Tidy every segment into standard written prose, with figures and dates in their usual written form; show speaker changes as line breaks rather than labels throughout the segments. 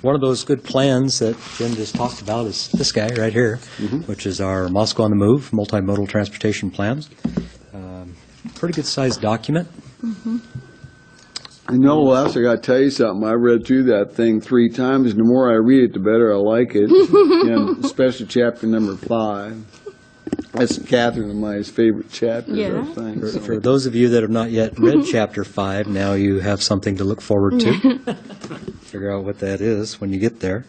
one of those good plans that Jim just talked about is this guy right here, which is our Moscow on the Move multimodal transportation plan. Pretty good sized document.
You know, Les, I got to tell you something. I read through that thing 3 times, and the more I read it, the better I like it, and especially chapter number 5. That's Catherine and my favorite chapter.
Yeah.
I think.
For those of you that have not yet read Chapter 5, now you have something to look forward to. Figure out what that is when you get there.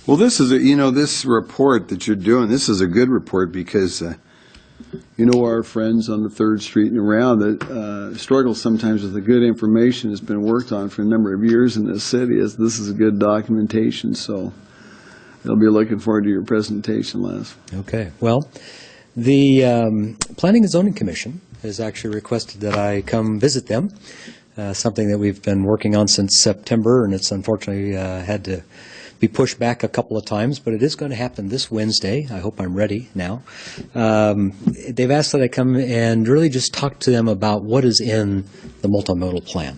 Well, this is this report that you're doing. This is a good report because our friends on the 3rd Street and around that struggle sometimes with the good information that's been worked on for a number of years in this city. This is a good documentation, so they'll be looking forward to your presentation, Les.
Okay. Well, the Planning and Zoning Commission has actually requested that I come visit them, something that we've been working on since September, and it's unfortunately had to be pushed back a couple of times, but it is going to happen this Wednesday. I hope I'm ready now. They've asked that I come and really just talk to them about what is in the multimodal plan.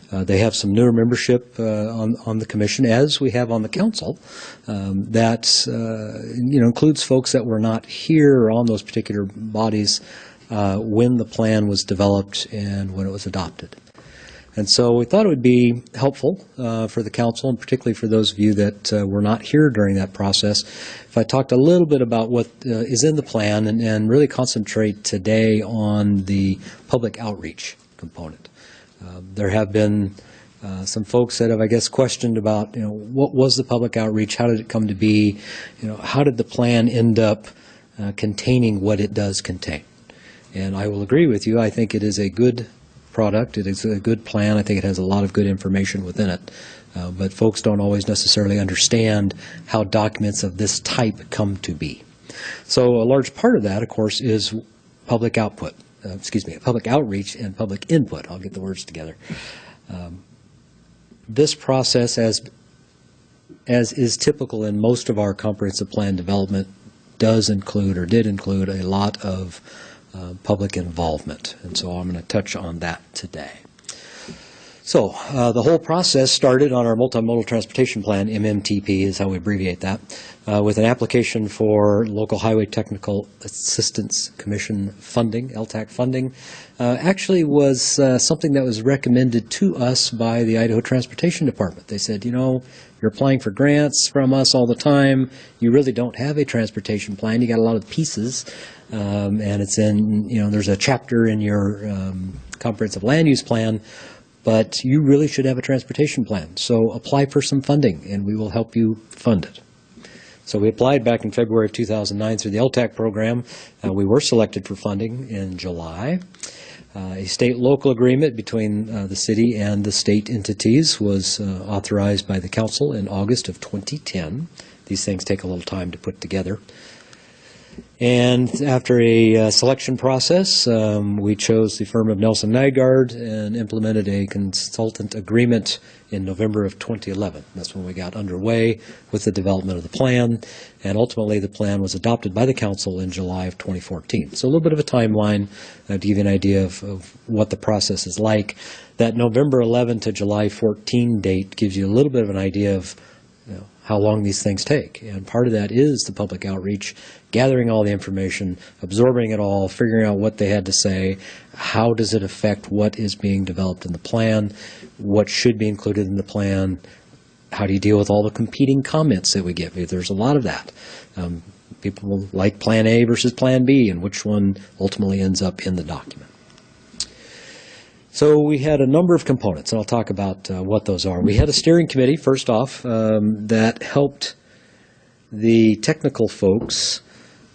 They have some newer membership on the commission, as we have on the council, that includes folks that were not here or on those particular bodies when the plan was developed and when it was adopted. And so we thought it would be helpful for the council, and particularly for those of you that were not here during that process, if I talked a little bit about what is in the plan and really concentrate today on the public outreach component. There have been some folks that have, I guess, questioned about, what was the public outreach? How did it come to be? How did the plan end up containing what it does contain? And I will agree with you. I think it is a good product. It is a good plan. I think it has a lot of good information within it. But folks don't always necessarily understand how documents of this type come to be. So a large part of that, of course, is public output. Public outreach and public input. I'll get the words together. This process, as is typical in most of our comprehensive plan development, did include a lot of public involvement. And so I'm going to touch on that today. So the whole process started on our Multimodal Transportation Plan, MMTP is how we abbreviate that, with an application for Local Highway Technical Assistance Commission funding, LTAC funding. Actually was something that was recommended to us by the Idaho Transportation Department. They said, you're applying for grants from us all the time. You really don't have a transportation plan. You got a lot of pieces, and it's in, there's a chapter in your comprehensive land use plan, but you really should have a transportation plan. So apply for some funding, and we will help you fund it. So we applied back in February of 2009 through the LTAC program. We were selected for funding in July. A state-local agreement between the city and the state entities was authorized by the council in August of 2010. These things take a little time to put together. And after a selection process, we chose the firm of Nelson Nygaard and implemented a consultant agreement in November of 2011. That's when we got underway with the development of the plan, and ultimately the plan was adopted by the council in July of 2014. So a little bit of a timeline to give you an idea of what the process is like. That November 11 to July 14 date gives you a little bit of an idea of how long these things take. And part of that is the public outreach, gathering all the information, absorbing it all, figuring out what they had to say, how does it affect what is being developed in the plan, what should be included in the plan, how do you deal with all the competing comments that we get? There's a lot of that. People like Plan A versus Plan B, and which one ultimately ends up in the document. So we had a number of components, and I'll talk about what those are. We had a steering committee, first off, that helped the technical folks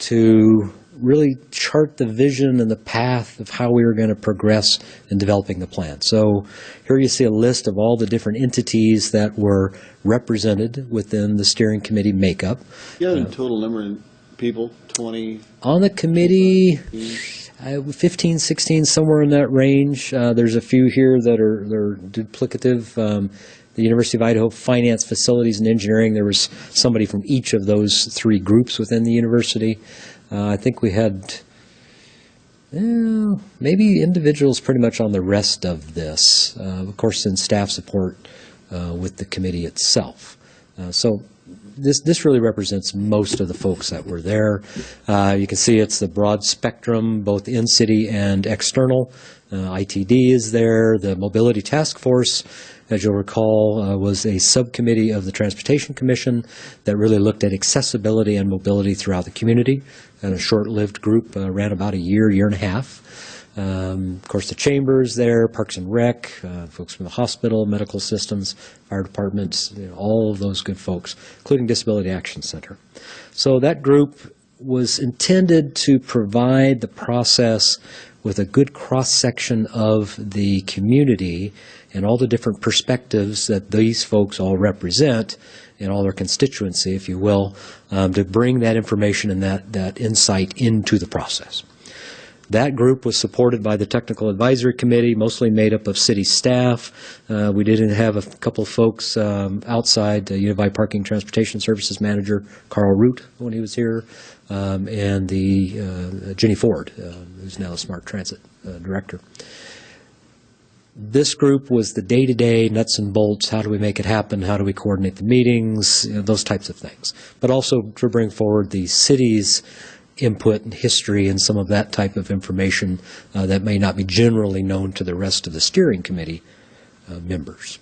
to really chart the vision and the path of how we were going to progress in developing the plan. So here you see a list of all the different entities that were represented within the steering committee makeup.
You have a total number of people, 20?
On the committee, 15, 16, somewhere in that range. There's a few here that are duplicative. The University of Idaho Finance, Facilities, and Engineering, there was somebody from each of those three groups within the university. I think we had maybe individuals pretty much on the rest of this. Of course, in staff support, with the committee itself. So this really represents most of the folks that were there. You can see it's the broad spectrum, both in-city and external. ITD is there. The Mobility Task Force, as you'll recall, was a subcommittee of the Transportation Commission that really looked at accessibility and mobility throughout the community. And a short-lived group, ran about a year and a half. Of course, the chamber is there, Parks and Rec, folks from the hospital, medical systems, fire departments, all of those good folks, including Disability Action Center. So that group was intended to provide the process with a good cross-section of the community and all the different perspectives that these folks all represent and all their constituency, if you will, to bring that information and that insight into the process. That group was supported by the Technical Advisory Committee, mostly made up of city staff. We did have a couple of folks outside, the Unified Parking Transportation Services Manager, Carl Root, when he was here, and the Jenny Ford, who's now the Smart Transit Director. This group was the day-to-day nuts and bolts. How do we make it happen? How do we coordinate the meetings? Those types of things. But also to bring forward the city's input and history and some of that type of information that may not be generally known to the rest of the steering committee members.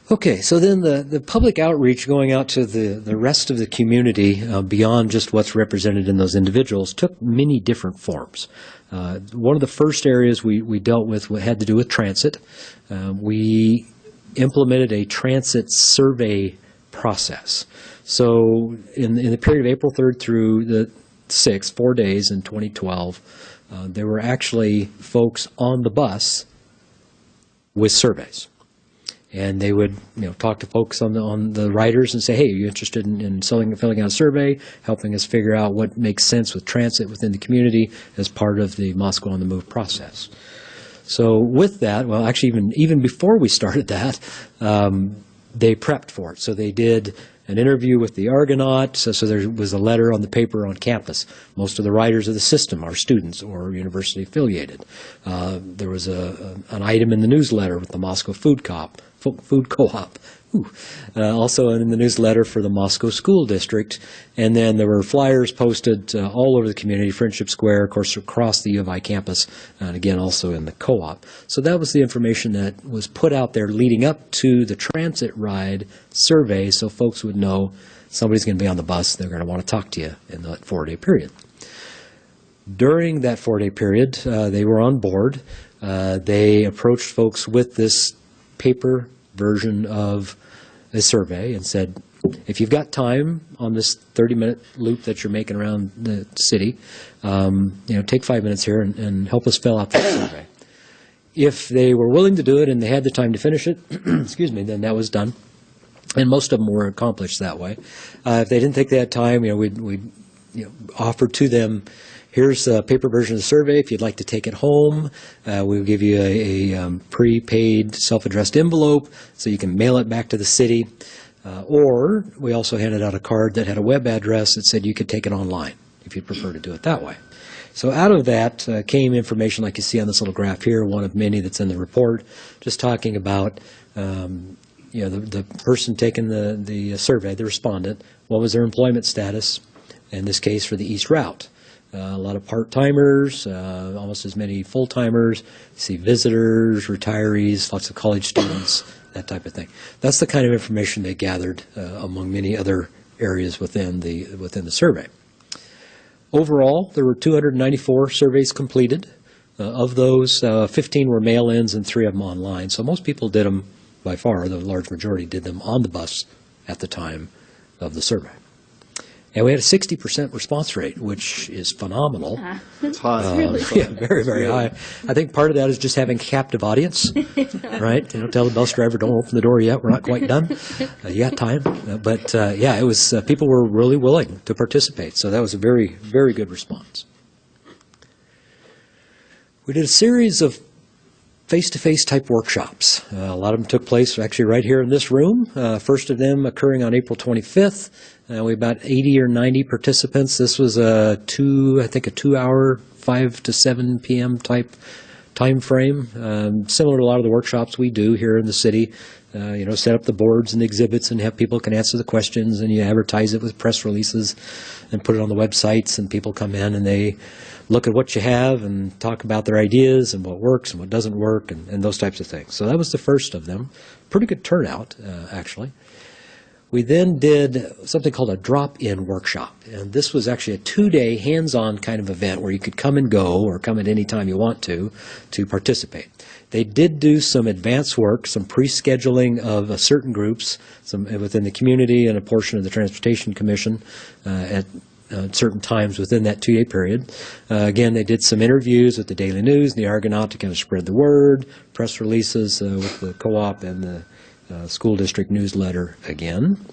Okay, so then the public outreach going out to the rest of the community beyond just what's represented in those individuals took many different forms. One of the first areas we dealt with had to do with transit. We implemented a transit survey process. So in the period of April 3rd through the 6th, 4 days in 2012, there were actually folks on the bus with surveys. And they would, talk to folks on the riders and say, hey, are you interested in filling out a survey, helping us figure out what makes sense with transit within the community as part of the Moscow on the Move process. So with that, well, actually even before we started that, they prepped for it. So they did an interview with the Argonaut, so there was a letter on the paper on campus. Most of the writers of the system are students or university affiliated. There was an item in the newsletter with the Moscow Food Co-op. Also in the newsletter for the Moscow School District. And then there were flyers posted all over the community, Friendship Square, of course, across the U of I campus, and again, also in the co-op. So that was the information that was put out there leading up to the transit ride survey, so folks would know somebody's going to be on the bus, they're going to want to talk to you in that 4-day period. During that 4-day period, they were on board. They approached folks with this paper version of a survey and said, if you've got time on this 30-minute loop that you're making around the city, take 5 minutes here and help us fill out that survey. If they were willing to do it and they had the time to finish it, excuse me, then that was done. And most of them were accomplished that way. If they didn't take that time, we'd offer to them, here's a paper version of the survey. If you'd like to take it home, we'll give you a prepaid self-addressed envelope so you can mail it back to the city. Or we also handed out a card that had a web address that said you could take it online if you'd prefer to do it that way. So out of that came information like you see on this little graph here, one of many that's in the report, just talking about the person taking the survey, the respondent, what was their employment status, in this case for the East Route. A lot of part-timers, almost as many full-timers, you see visitors, retirees, lots of college students, that type of thing. That's the kind of information they gathered among many other areas within the survey. Overall, there were 294 surveys completed. Of those, 15 were mail-ins and 3 of them online. So most people did them, by far, the large majority did them on the bus at the time of the survey. And we had a 60% response rate, which is phenomenal.
It's high.
Yeah, very, very high. I think part of that is just having a captive audience, right? Tell the bus driver, don't open the door yet, we're not quite done. You got time. Yeah, it was, people were really willing to participate. So that was a very, very good response. We did a series of face-to-face type workshops. A lot of them took place actually right here in this room. First of them occurring on April 25th. We had about 80 or 90 participants. This was a 2-hour, 5 to 7 p.m. type time frame, similar to a lot of the workshops we do here in the city. Set up the boards and the exhibits and have people can answer the questions, and you advertise it with press releases and put it on the websites, and people come in and they look at what you have and talk about their ideas and what works and what doesn't work and those types of things. So that was the first of them. Pretty good turnout, actually. We then did something called a drop-in workshop, and this was actually a 2-day hands-on kind of event where you could come and go or come at any time you want to participate. They did do some advanced work, some pre-scheduling of certain groups, some within the community and a portion of the Transportation Commission at certain times within that 2-day period. Again, they did some interviews with the Daily News and the Argonaut to kind of spread the word, press releases with the co-op and the school district newsletter again.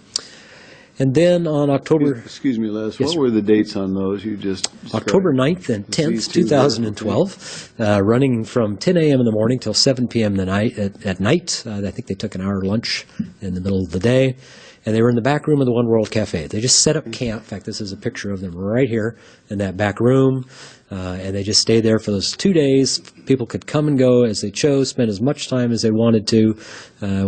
And then on October...
Excuse me, Les,
yes,
what were the dates on those you just...
October 9th and 10th, 2012, running from 10 a.m. in the morning till 7 p.m. at night. I think they took an hour lunch in the middle of the day. And they were in the back room of the One World Cafe. They just set up camp. In fact, this is a picture of them right here in that back room. And they just stayed there for those 2 days. People could come and go as they chose, spend as much time as they wanted to.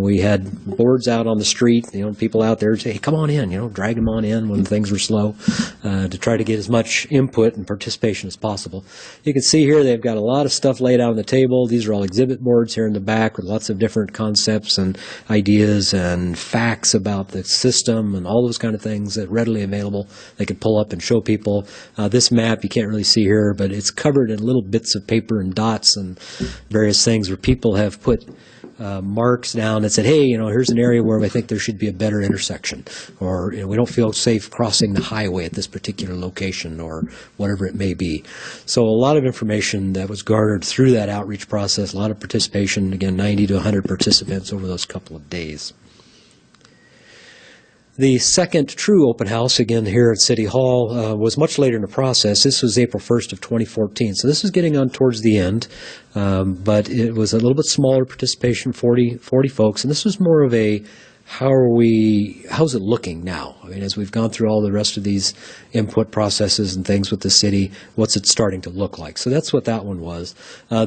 We had boards out on the street, people out there say, hey, come on in, drag them on in when things were slow to try to get as much input and participation as possible. You can see here they've got a lot of stuff laid out on the table. These are all exhibit boards here in the back with lots of different concepts and ideas and facts about the system and all those kind of things that are readily available. They could pull up and show people. This map you can't really see here, but it's covered in little bits of paper and dots and various things where people have put marks down that said, hey, here's an area where we think there should be a better intersection, or we don't feel safe crossing the highway at this particular location, or whatever it may be. So a lot of information that was garnered through that outreach process, a lot of participation, again, 90 to 100 participants over those couple of days. The second true open house, again here at City Hall, was much later in the process. This was April 1st of 2014, so this is getting on towards the end, but it was a little bit smaller participation, 40 folks, and this was more of a how's it looking now? I mean, as we've gone through all the rest of these input processes and things with the city, what's it starting to look like? So that's what that one was.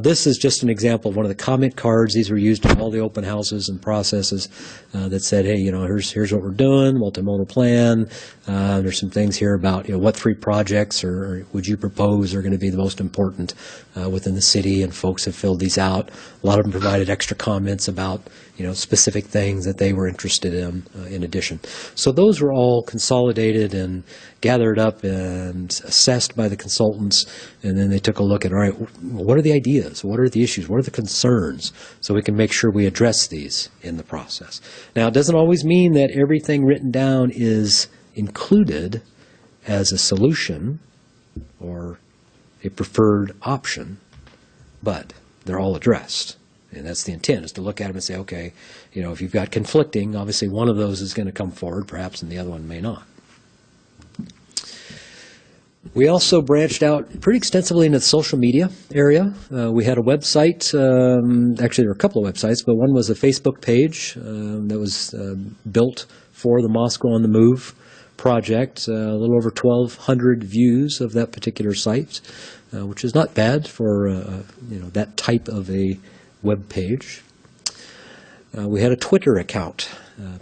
This is just an example of one of the comment cards. These were used in all the open houses and processes that said, hey, here's what we're doing, multimodal plan. There's some things here about, what 3 projects or would you propose are going to be the most important within the city, and folks have filled these out. A lot of them provided extra comments about, specific things that they were interested in addition. So those were all consolidated and gathered up and assessed by the consultants, and then they took a look at, all right, what are the ideas? What are the issues? What are the concerns? So we can make sure we address these in the process. Now, it doesn't always mean that everything written down is included as a solution or a preferred option, but they're all addressed. And that's the intent, is to look at them and say, okay, if you've got conflicting, obviously one of those is going to come forward, perhaps, and the other one may not. We also branched out pretty extensively into the social media area. We had a website, actually there were a couple of websites, but one was a Facebook page that was built for the Moscow on the Move project, a little over 1,200 views of that particular site, which is not bad for that type of a web page. We had a Twitter account,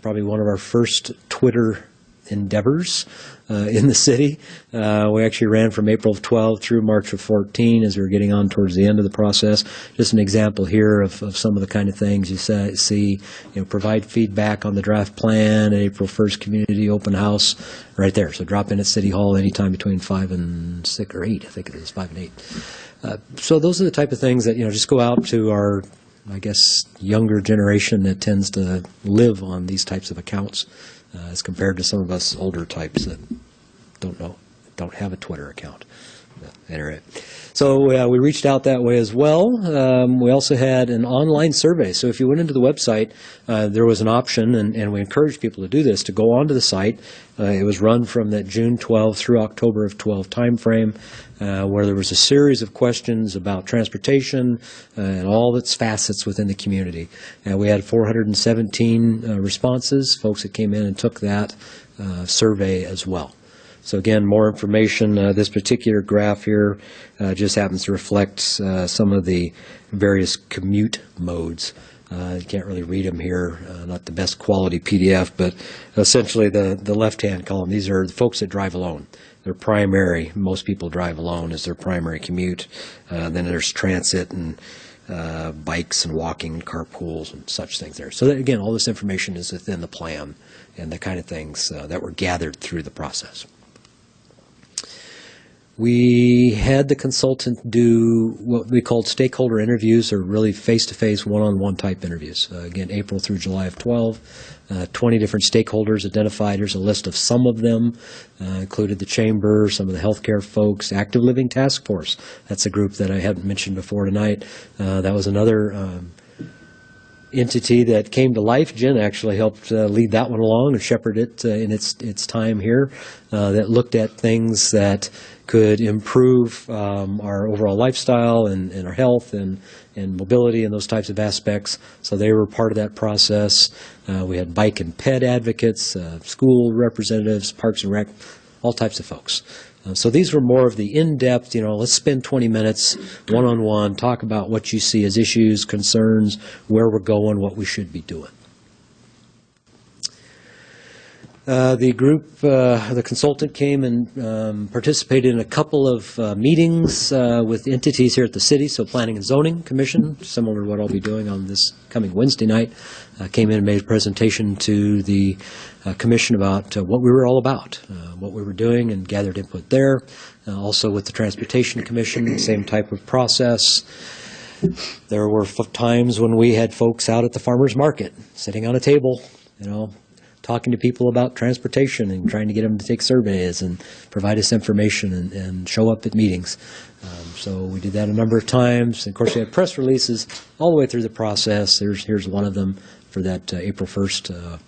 probably one of our first Twitter endeavors in the city. We actually ran from April of 12 through March of 14 as we were getting on towards the end of the process. Just an example here of some of the kind of things you see, provide feedback on the draft plan, April 1st community open house, right there. So drop in at City Hall anytime between 5 and 6 or 8, I think it is, 5 and 8. So those are the type of things that, just go out to our, I guess, younger generation that tends to live on these types of accounts as compared to some of us older types that don't have a Twitter account. Anyway, so we reached out that way as well. We also had an online survey. So if you went into the website, there was an option, and we encouraged people to do this, to go onto the site. It was run from that June 12 through October of 12 timeframe, where there was a series of questions about transportation and all its facets within the community. We had 417 responses, folks that came in and took that survey as well. So again, more information. This particular graph here just happens to reflect some of the various commute modes. You can't really read them here, not the best quality PDF, but essentially the left-hand column, these are the folks that drive alone. Their primary, most people drive alone as their primary commute. Then there's transit and bikes and walking and carpools and such things there. So that, again, all this information is within the plan and the kind of things that were gathered through the process. We had the consultant do what we called stakeholder interviews, or really face-to-face, one-on-one type interviews. Again, April through July of 12, 20 different stakeholders identified. Here's a list of some of them, included the chamber, some of the healthcare folks, Active Living Task Force. That's a group that I hadn't mentioned before tonight. That was another entity that came to life. Jen actually helped lead that one along and shepherd it in its time here, that looked at things that could improve our overall lifestyle and our health and mobility and those types of aspects. So they were part of that process. We had bike and pet advocates, school representatives, Parks and Rec, all types of folks. So these were more of the in-depth, let's spend 20 minutes one-on-one, talk about what you see as issues, concerns, where we're going, what we should be doing. The group, the consultant came and participated in a couple of meetings with entities here at the city, so Planning and Zoning Commission, similar to what I'll be doing on this coming Wednesday night, came in and made a presentation to the commission about what we were all about, what we were doing, and gathered input there. Also with the Transportation Commission, same type of process. There were times when we had folks out at the farmers market, sitting on a table, talking to people about transportation and trying to get them to take surveys and provide us information and show up at meetings. So we did that a number of times. And of course, we had press releases all the way through the process. Here's one of them for that April 1st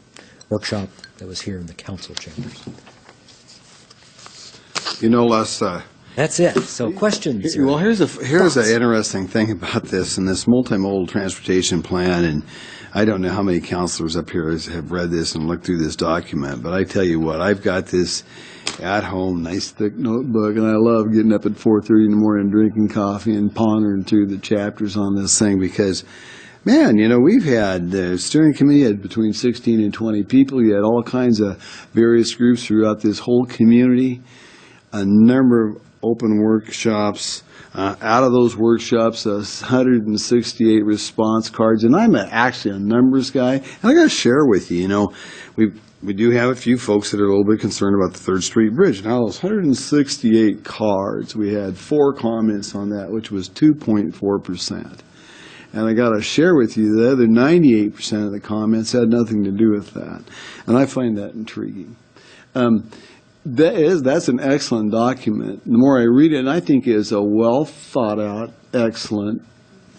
workshop that was here in the council chambers.
Les,
that's it. So questions?
Well, here's an interesting thing about this and this multimodal transportation plan, and I don't know how many counselors up here have read this and looked through this document, but I tell you what, I've got this at home, nice thick notebook, and I love getting up at 4:30 in the morning, drinking coffee and pondering through the chapters on this thing because, man, we've had the steering committee had between 16 and 20 people. You had all kinds of various groups throughout this whole community, a number of open workshops. Out of those workshops, 168 response cards, and I'm actually a numbers guy, and I got to share with you, we do have a few folks that are a little bit concerned about the 3rd Street Bridge. Now, those 168 cards, we had 4 comments on that, which was 2.4%. And I got to share with you, the other 98% of the comments had nothing to do with that, and I find that intriguing. That's an excellent document. The more I read it, and I think it is a well thought out, excellent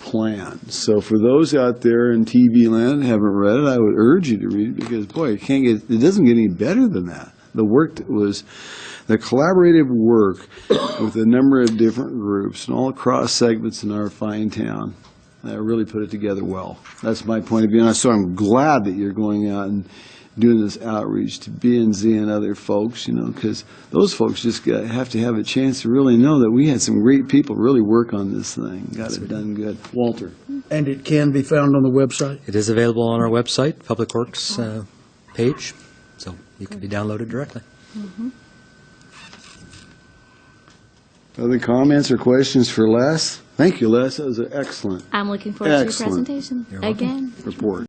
plan. So for those out there in TV land who haven't read it, I would urge you to read it because, boy, it doesn't get any better than that. The work that was, the collaborative work with a number of different groups and all across segments in our fine town, really put it together well. That's my point of view. And so I'm glad that you're going out and doing this outreach to B&Z and other folks, because those folks just have to have a chance to really know that we had some great people really work on this thing. Got it done good. Walter.
And it can be found on the website?
It is available on our website, Public Works page, so it can be downloaded directly.
Mm-hmm.
Other comments or questions for Les? Thank you, Les. That was an excellent
I'm looking forward to your presentation
You're welcome.
again.
report.